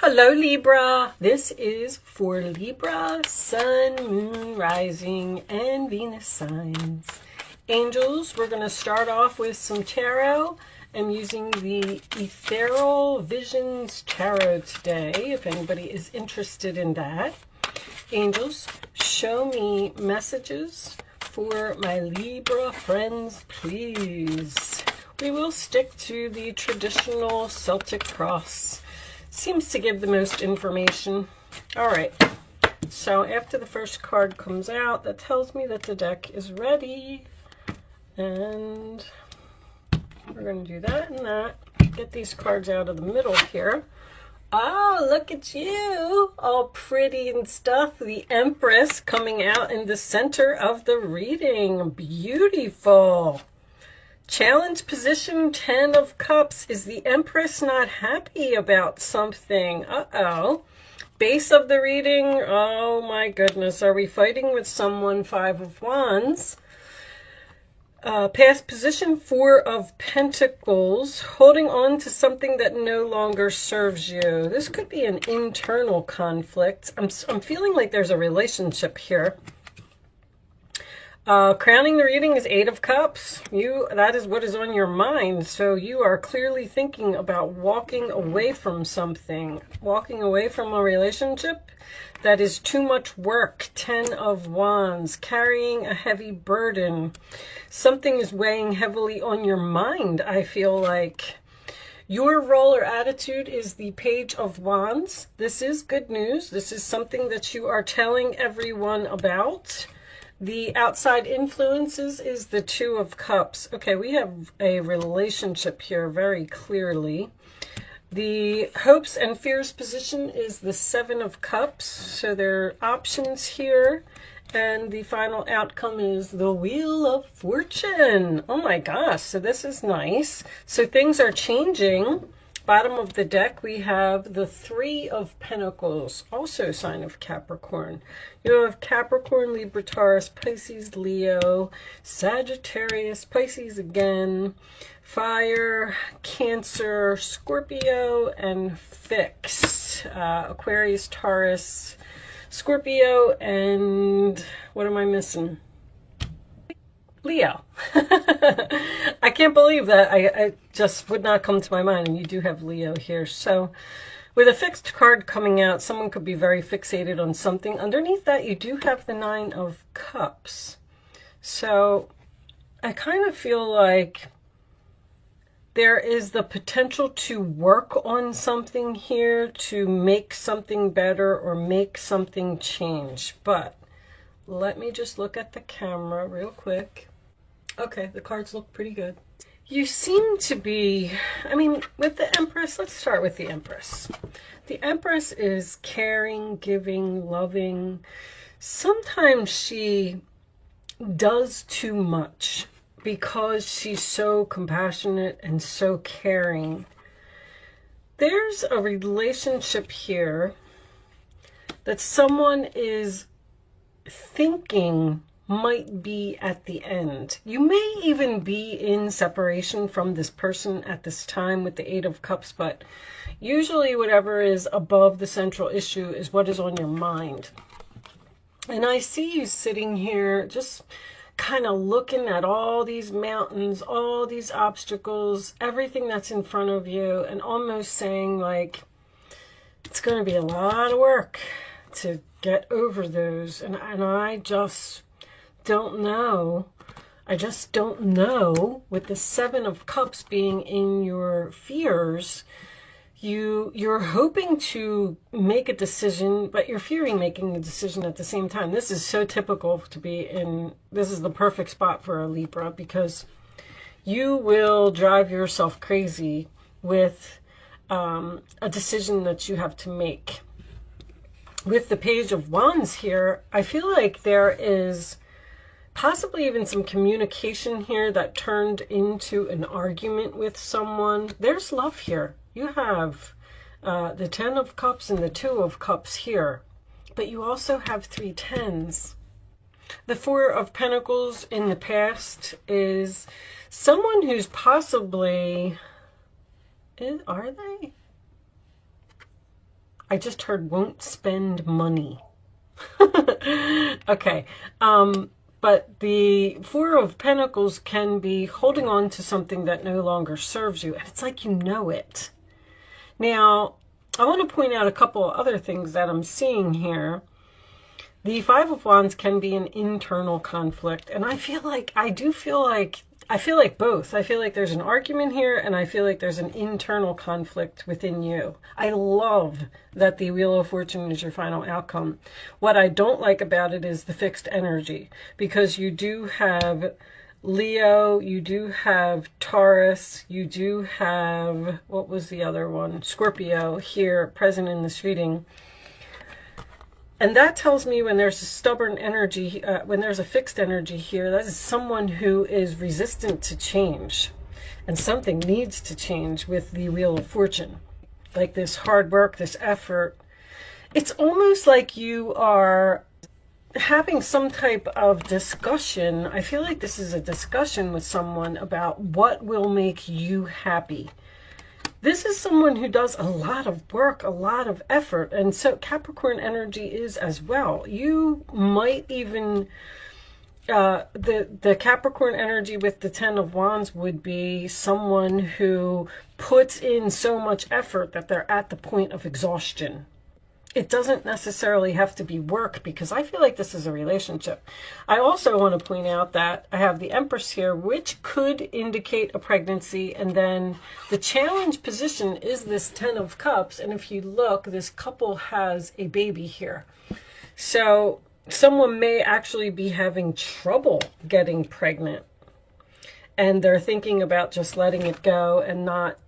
Hello Libra, this is for Libra, Sun, Moon, Rising, and Venus signs. Angels, we're going to start off with some tarot. I'm using the Ethereal Visions Tarot today, if anybody is interested in that. Angels, show me messages for my Libra friends, please. We will stick to the traditional Celtic cross. Seems to give the most information. All right, so after the first card comes out, that tells me that the deck is ready. And we're going to do that and that. Get these cards out of the middle here. Oh, look at you, all pretty and stuff. The Empress coming out in the center of the reading. Beautiful. Challenge position, 10 of Cups. Is the Empress not happy about something? Uh-oh. Base of the reading, oh my goodness. Are we fighting with someone? 5 of Wands. Past position, 4 of Pentacles. Holding on to something that no longer serves you. This could be an internal conflict. I'm feeling like there's a relationship here. Crowning the reading is 8 of Cups. That is what is on your mind. So you are clearly thinking about walking away from something, walking away from a relationship that is too much work. 10 of Wands, carrying a heavy burden. Something is weighing heavily on your mind, I feel like. Your role or attitude is the Page of Wands. This is good news. This is something that you are telling everyone about. The outside influences is the 2 of Cups. Okay, we have a relationship here very clearly. The hopes and fears position is the 7 of Cups. So there are options here. And the final outcome is the Wheel of Fortune. Oh my gosh, so this is nice. So things are changing. Bottom of the deck, we have the 3 of Pentacles, also sign of Capricorn. You have Capricorn, Libra, Taurus, Pisces, Leo, Sagittarius, Pisces again, Fire, Cancer, Scorpio, and Fixed. Aquarius, Taurus, Scorpio, and what am I missing? Leo. I can't believe that. I just would not come to my mind, and you do have Leo here. So with a fixed card coming out, someone could be very fixated on something. Underneath that, you do have the 9 of Cups. So I kind of feel like there is the potential to work on something here, to make something better or make something change. But let me just look at the camera real quick. Okay, the cards look pretty good. You seem to be, with the Empress, let's start with the Empress. The Empress is caring, giving, loving. Sometimes she does too much because she's so compassionate and so caring. There's a relationship here that someone is thinking might be at the end. You may even be in separation from this person at this time with the 8 of Cups, but usually whatever is above the central issue is what is on your mind. And I see you sitting here just kind of looking at all these mountains, all these obstacles, everything that's in front of you, and almost saying like, it's going to be a lot of work to get over those. And I just don't know. I just don't know. With the 7 of Cups being in your fears, you're hoping to make a decision, but you're fearing making a decision at the same time. This is so typical to be in. This is the perfect spot for a Libra, because you will drive yourself crazy with a decision that you have to make. With the Page of Wands here, I feel like there is possibly even some communication here that turned into an argument with someone. There's love here. You have the 10 of Cups and the 2 of Cups here, but you also have 3 10s. The 4 of Pentacles in the past is someone who's possibly, are they? I just heard won't spend money. Okay. But the Four of Pentacles can be holding on to something that no longer serves you. And it's like you know it. Now, I want to point out a couple of other things that I'm seeing here. The Five of Wands can be an internal conflict. And I feel like both. I feel like there's an argument here, and I feel like there's an internal conflict within you. I love that the Wheel of Fortune is your final outcome. What I don't like about it is the fixed energy, because you do have Leo, you do have Taurus, you do have, what was the other one? Scorpio here present in this reading. And that tells me when there's a stubborn energy, when there's a fixed energy here, that is someone who is resistant to change. And something needs to change with the Wheel of Fortune. Like this hard work, this effort. It's almost like you are having some type of discussion. I feel like this is a discussion with someone about what will make you happy. This is someone who does a lot of work, a lot of effort. And so Capricorn energy is as well. You might even, the Capricorn energy with the Ten of Wands would be someone who puts in so much effort that they're at the point of exhaustion. It doesn't necessarily have to be work, because I feel like this is a relationship. I also want to point out that I have the Empress here, which could indicate a pregnancy. And then the challenge position is this Ten of Cups. And if you look, this couple has a baby here. So someone may actually be having trouble getting pregnant. And they're thinking about just letting it go and not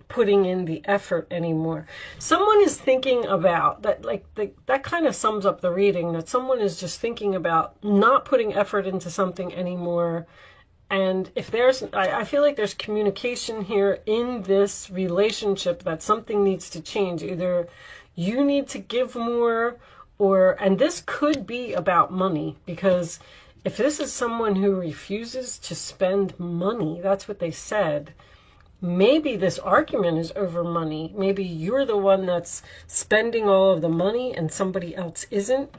putting in the effort anymore. Someone is thinking about that, like that kind of sums up the reading, that someone is just thinking about not putting effort into something anymore. And if there's, I feel like there's communication here in this relationship that something needs to change. Either you need to give more, and this could be about money, because if this is someone who refuses to spend money, that's what they said. Maybe this argument is over money. Maybe you're the one that's spending all of the money and somebody else isn't.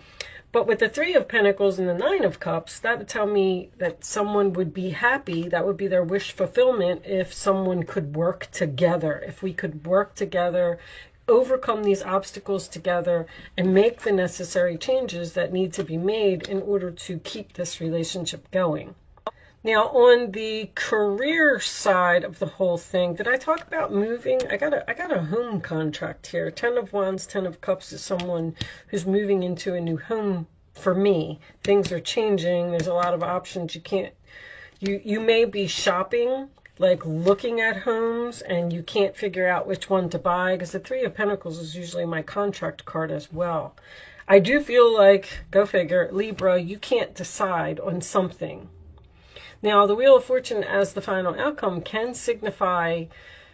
But with the Three of Pentacles and the Nine of Cups, that would tell me that someone would be happy. That would be their wish fulfillment if someone could work together. If we could work together, overcome these obstacles together, and make the necessary changes that need to be made in order to keep this relationship going. Now, on the career side of the whole thing, did I talk about moving? I got a home contract here. Ten of Wands, Ten of Cups is someone who's moving into a new home for me. Things are changing. There's a lot of options. You may be shopping, like looking at homes, and you can't figure out which one to buy, because the Three of Pentacles is usually my contract card as well. I do feel like, go figure, Libra, you can't decide on something. Now, the Wheel of Fortune as the final outcome can signify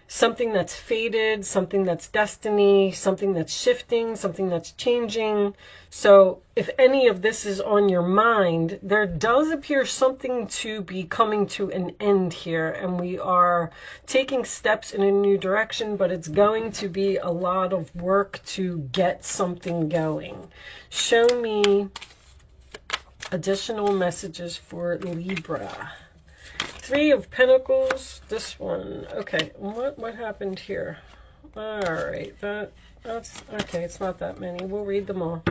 something that's fated, something that's destiny, something that's shifting, something that's changing. So if any of this is on your mind, there does appear something to be coming to an end here, and we are taking steps in a new direction, but it's going to be a lot of work to get something going. Show me additional messages for Libra. Three of Pentacles, this one. Okay, what happened here? All right, that's okay. It's not that many. We'll read them all.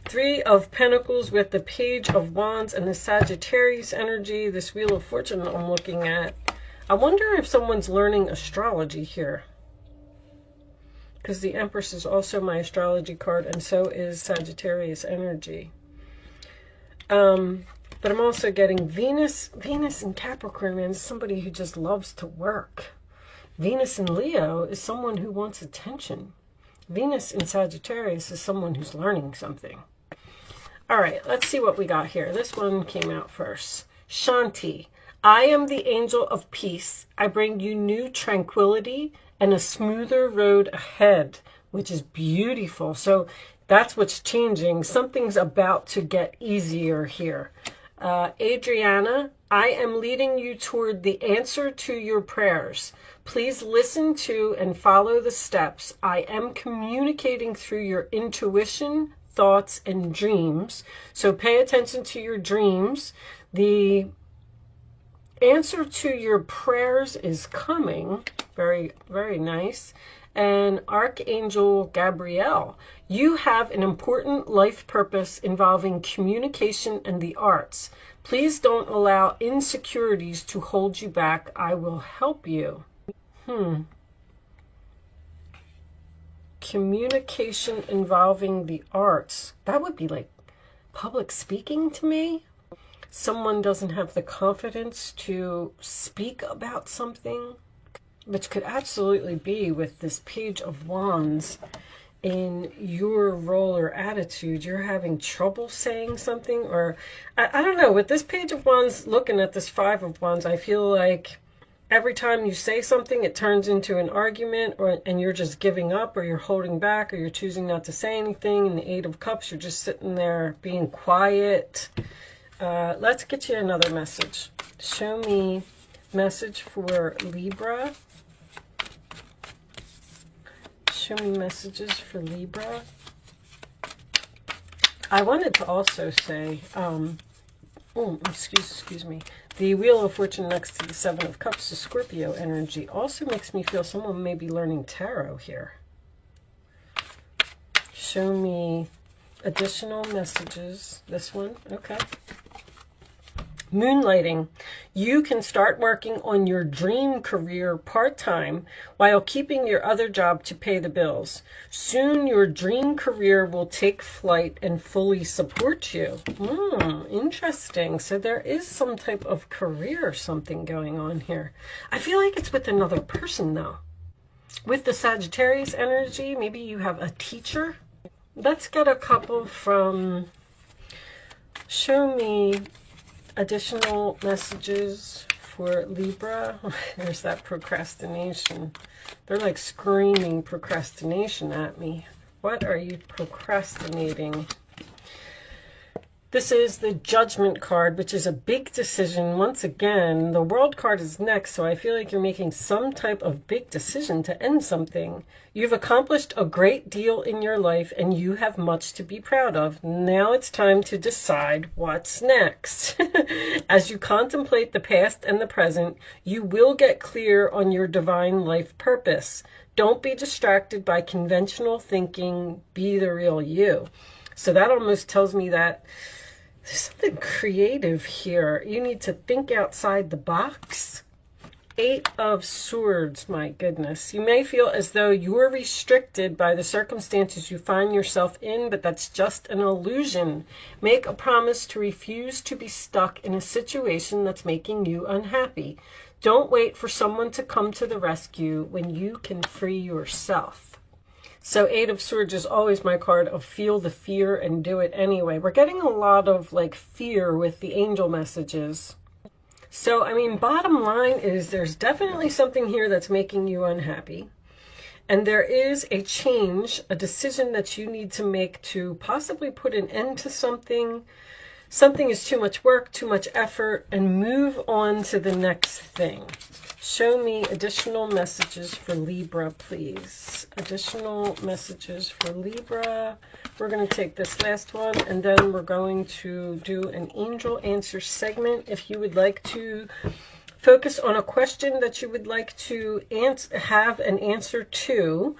Three of Pentacles with the Page of Wands and the Sagittarius energy. This Wheel of Fortune I'm looking at. I wonder if someone's learning astrology here, because the Empress is also my astrology card, and so is Sagittarius energy. But I'm also getting Venus in Capricorn, man, is somebody who just loves to work. Venus in Leo is someone who wants attention. Venus in Sagittarius is someone who's learning something. All right, let's see what we got here. This one came out first. Shanti, I am the angel of peace. I bring you new tranquility and a smoother road ahead, which is beautiful. So that's what's changing. Something's about to get easier here. Adriana, I am leading you toward the answer to your prayers. Please listen to and follow the steps. I am communicating through your intuition, thoughts, and dreams. So pay attention to your dreams. The answer to your prayers is coming. Very, very nice. And Archangel Gabriel, you have an important life purpose involving communication and the arts. Please don't allow insecurities to hold you back. I will help you. Communication involving the arts. That would be like public speaking to me. Someone doesn't have the confidence to speak about something, which could absolutely be with this Page of Wands in your role or attitude. You're having trouble saying something, or I don't know. With this Page of Wands, looking at this Five of Wands, I feel like every time you say something, it turns into an argument, and you're just giving up, or you're holding back, or you're choosing not to say anything. In the Eight of Cups, you're just sitting there being quiet. Let's get you another message. Show me message for Libra. Show me messages for Libra. I wanted to also say, excuse me. The Wheel of Fortune next to the Seven of Cups, the Scorpio energy, also makes me feel someone may be learning tarot here. Show me additional messages. This one, okay. Moonlighting. You can start working on your dream career part-time while keeping your other job to pay the bills. Soon your dream career will take flight and fully support you. Interesting. So there is some type of career or something going on here. I feel like it's with another person though. With the Sagittarius energy, maybe you have a teacher. Let's get a couple from, show me additional messages for Libra. There's that procrastination. They're like screaming procrastination at me. What are you procrastinating? This is the Judgment card, which is a big decision. Once again, the World card is next, so I feel like you're making some type of big decision to end something. You've accomplished a great deal in your life, and you have much to be proud of. Now it's time to decide what's next. As you contemplate the past and the present, you will get clear on your divine life purpose. Don't be distracted by conventional thinking. Be the real you. So that almost tells me that there's something creative here. You need to think outside the box. Eight of Swords, my goodness. You may feel as though you're restricted by the circumstances you find yourself in, but that's just an illusion. Make a promise to refuse to be stuck in a situation that's making you unhappy. Don't wait for someone to come to the rescue when you can free yourself. So Eight of Swords is always my card of feel the fear and do it anyway. We're getting a lot of like fear with the angel messages. So, I mean, bottom line is there's definitely something here that's making you unhappy. And there is a change, a decision that you need to make to possibly put an end to something. Something is too much work, too much effort, and move on to the next thing. Show me additional messages for Libra, please. Additional messages for Libra. We're going to take this last one, and then we're going to do an angel answer segment. If you would like to focus on a question that you would like to have an answer to,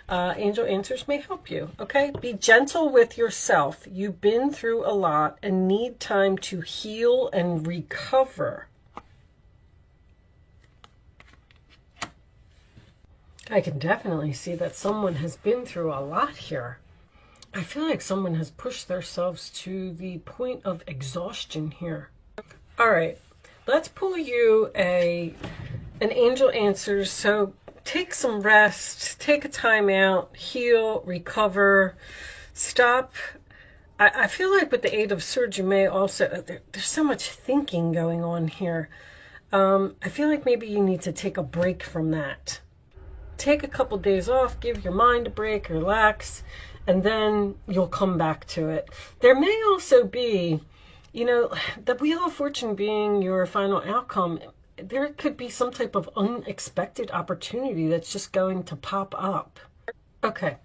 angel answers may help you, okay? Be gentle with yourself. You've been through a lot and need time to heal and recover. I can definitely see that someone has been through a lot here. I feel like someone has pushed themselves to the point of exhaustion here. All right, let's pull you an angel answers. So take some rest, take a time out, heal, recover, stop. I feel like with the Eight of Swords, you may also, there's so much thinking going on here. I feel like maybe you need to take a break from that. Take a couple days off, give your mind a break, relax, and then you'll come back to it. There may also be You know, the Wheel of Fortune being your final outcome, there could be some type of unexpected opportunity that's just going to pop up. Okay,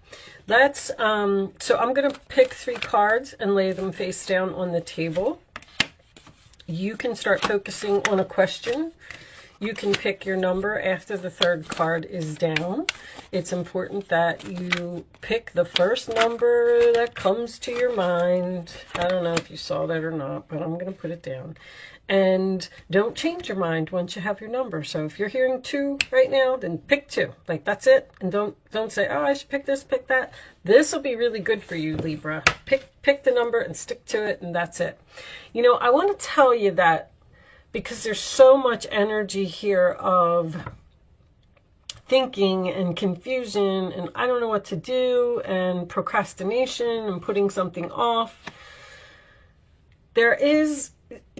let's, so I'm going to pick 3 cards and lay them face down on the table. You can start focusing on a question. You can pick your number after the 3rd card is down. It's important that you pick the first number that comes to your mind. I don't know if you saw that or not, but I'm going to put it down. And don't change your mind once you have your number. So if you're hearing 2 right now, then pick 2. Like, that's it. And don't say, oh, I should pick this, pick that. This will be really good for you, Libra. Pick the number and stick to it, and that's it. You know, I want to tell you that because there's so much energy here of thinking and confusion and I don't know what to do and procrastination and putting something off. There is,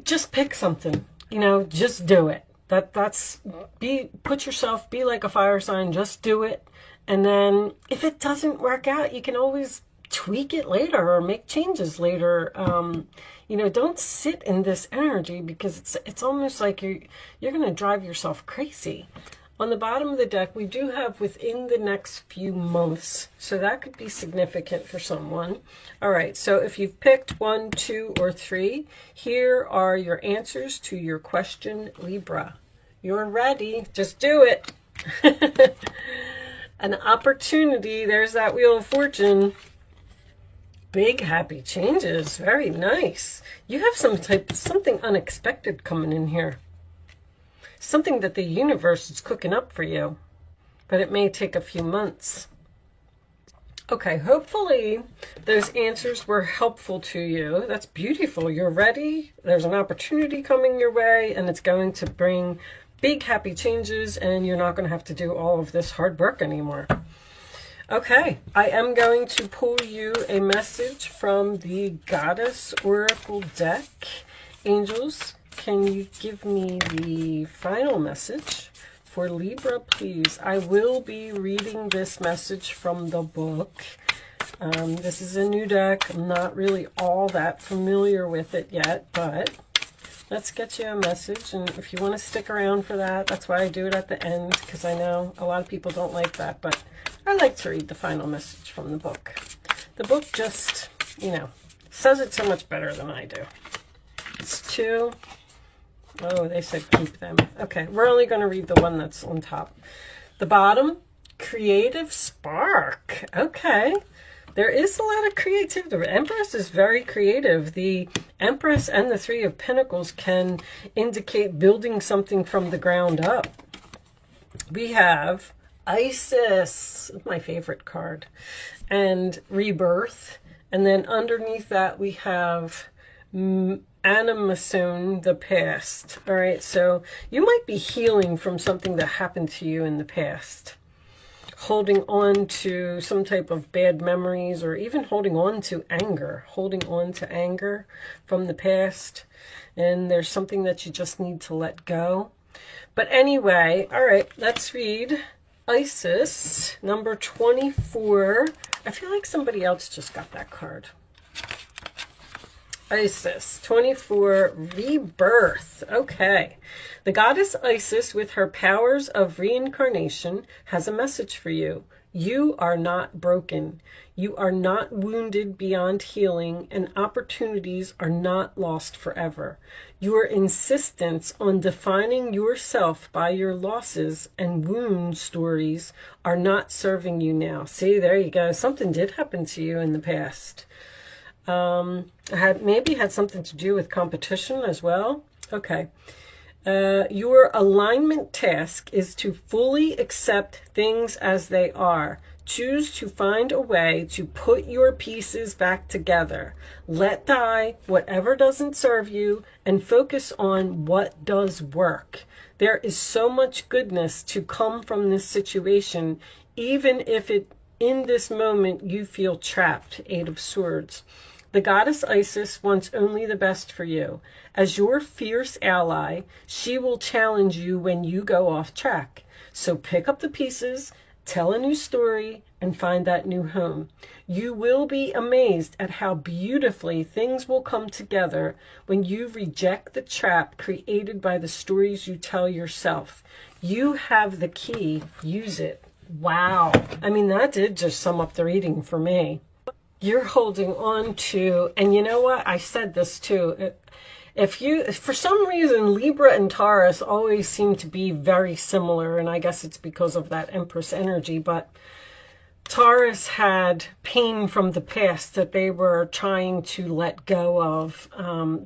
just pick something, you know, just do it. Put yourself, be like a fire sign, just do it. And then if it doesn't work out, you can always tweak it later or make changes later. You know, don't sit in this energy because it's almost like you're going to drive yourself crazy. On the bottom of the deck, we do have within the next few months. So that could be significant for someone. All right, so if you've picked 1, 2, or 3, here are your answers to your question, Libra. You're ready. Just do it. An opportunity. There's that Wheel of Fortune. Big happy changes. Very nice. You have something unexpected coming in here. Something that the universe is cooking up for you. But it may take a few months. Okay, hopefully those answers were helpful to you. That's beautiful. You're ready. There's an opportunity coming your way, and it's going to bring big happy changes, and you're not going to have to do all of this hard work anymore. Okay, I am going to pull you a message from the Goddess Oracle deck. Angels, can you give me the final message for Libra, please? I will be reading this message from the book. This is a new deck. I'm not really all that familiar with it yet, but let's get you a message. And if you want to stick around for that, that's why I do it at the end, because I know a lot of people don't like that, but I like to read the final message from the book. The book just, you know, says it so much better than I do. It's 2. Oh, they said keep them. Okay, we're only going to read the one that's on top. The bottom, creative spark. Okay, there is a lot of creativity. The Empress is very creative. The Empress and the 3 of Pentacles can indicate building something from the ground up. We have Isis, my favorite card, and rebirth. And then underneath that we have Animation, the past. All right, so you might be healing from something that happened to you in the past. Holding on to some type of bad memories, or even holding on to anger. Holding on to anger from the past. And there's something that you just need to let go. But anyway, all right, let's read Isis, number 24. I feel like somebody else just got that card. Isis, 24, rebirth. Okay. The goddess Isis, with her powers of reincarnation, has a message for you. You are not broken. You are not wounded beyond healing, and opportunities are not lost forever. Your insistence on defining yourself by your losses and wound stories are not serving you now. See, there you go. Something did happen to you in the past. Maybe had something to do with competition as well. Okay. Your alignment task is to fully accept things as they are. Choose to find a way to put your pieces back together. Let die whatever doesn't serve you and focus on what does work. There is so much goodness to come from this situation, even if in this moment you feel trapped. 8 of Swords. The goddess Isis wants only the best for you. As your fierce ally, she will challenge you when you go off track. So pick up the pieces, tell a new story, and find that new home. You will be amazed at how beautifully things will come together when you reject the trap created by the stories you tell yourself. You have the key. Use it. Wow. I mean, that did just sum up the reading for me. You're holding on to, and you know what? I said this too. If for some reason, Libra and Taurus always seem to be very similar, and I guess it's because of that Empress energy, but Taurus had pain from the past that they were trying to let go of,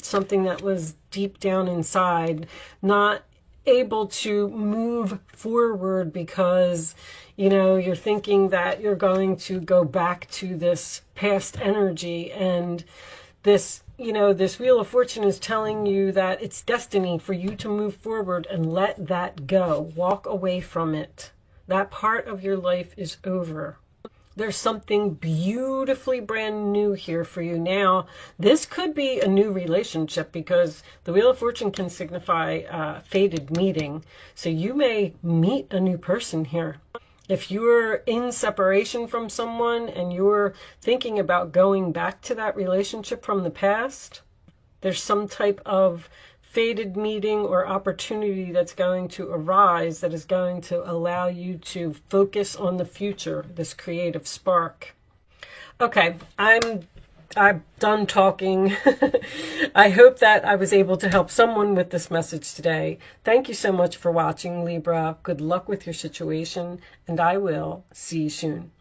something that was deep down inside, not able to move forward because, you know, you're thinking that you're going to go back to this past energy, and this, you know, this Wheel of Fortune is telling you that it's destiny for you to move forward and let that go. Walk away from it. That part of your life is over. There's something beautifully brand new here for you now. This could be a new relationship because the Wheel of Fortune can signify fated meeting. So you may meet a new person here. If you're in separation from someone and you're thinking about going back to that relationship from the past, there's some type of fated meeting or opportunity that's going to arise that is going to allow you to focus on the future, this creative spark. Okay, I'm done talking. I hope that I was able to help someone with this message today. Thank you so much for watching, Libra. Good luck with your situation, and I will see you soon.